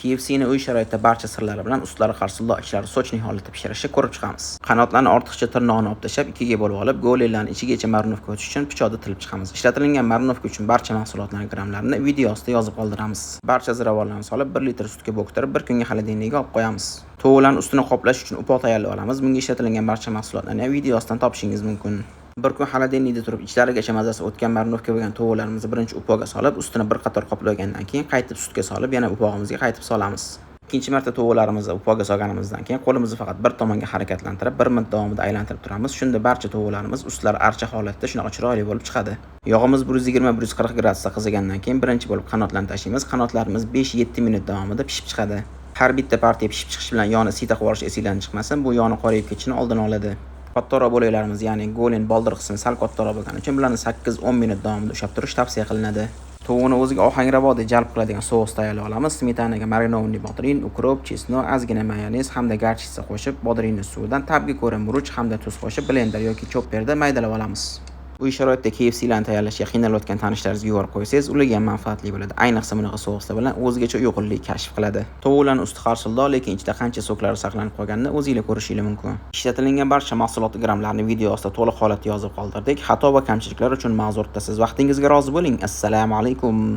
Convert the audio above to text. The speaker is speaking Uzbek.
KFC'ni uy sharoitida barcha sirlari bilan ustlari qarsildoq ichlari sochli holatda pishirishni ko'rib chiqamiz. Qanotlarni ortiqcha tirnog'ini olib tashlab, ikkiga bo'lib olib, go'llarni ichigacha marinovka o'tish uchun pichoqda tilib chiqamiz. Ishlatilgan marinovka uchun barcha mahsulotlarning grammlarini video ostida yozib qoldiramiz. Barcha ziravorlarni solib 1 litr sutga bo'ktirib, 1 kunga xolodilnikka olib qo'yamiz. Tovuqlarni ustini qoplash uchun upoq tayyorlab olamiz. Bunga ishlatilgan barcha mahsulotlarni video ostidan topishingiz mumkin. Bir kun xolodilnikda turib ichlarigacha mazasi o'tgan marinovka bo'lgan tovuqlarimizni birinchi upoqga solib, ustini bir qator qoplagandan keyin qaytib sutga solib, yana upog'imizga qaytib solamiz. Ikkinchi marta tovuqlarimizni upoqga solganimizdan keyin qo'limizni faqat bir tomonga harakatlantirib, 1 minut davomida aylantirib turamiz. Shunda barcha tovuqlarimiz ustlari archa holatda shunaqa chiroyli bo'lib chiqadi. Yog'imiz 120-140 gradusda qizigandan keyin birinchi bo'lib qanotlarni tashlaymiz. Qanotlarimiz 5-7 minut davomida pishib chiqadi. Har bitta partiya pishib chiqish bilan yoni siyta qilib olish esingizdan chiqmasin. Bu yoni qorayib ketishini oldini oladi. Kattaroq bo'laklarimiz, ya'ni go'len boldir qismi sal kattaroq bo'lgani uchun bularni 8-10 minut davomida ushlab turish tavsiya qilinadi. Tovuqni o'ziga ohangraboda jalb qiladigan sous tayyorlab olamiz. Smetanaga marinovniy bodring, ukrop, chesnok, ozgina mayonez hamda garchitsa qo'shib, bodringni suvidan tabga ko'ra murch hamda tuz qo'shib blender yoki chopperda maydalab olamiz. Uy sharoitida KFC'larni tayyorlashga qiynalayotgan tanishlaringizga yuborib qo'ysangiz, ularga ham manfaatli bo'ladi. Ayniqsa bunaqa souslar bilan o'zgacha uyg'unlik kashf qiladi. Tovuqlarni usti qarsildoq, lekin ichida qancha so'klari saqlanib qolganini o'zingizlar ko'rishingiz mumkin. Ishlatilgan barcha mahsulot grammlarini video ostida to'liq holatda yozib qoldirdik. Xato va kamchiliklar uchun ma'zur tutasiz. Vaqtingizga rozi bo'ling. Assalomu alaykum.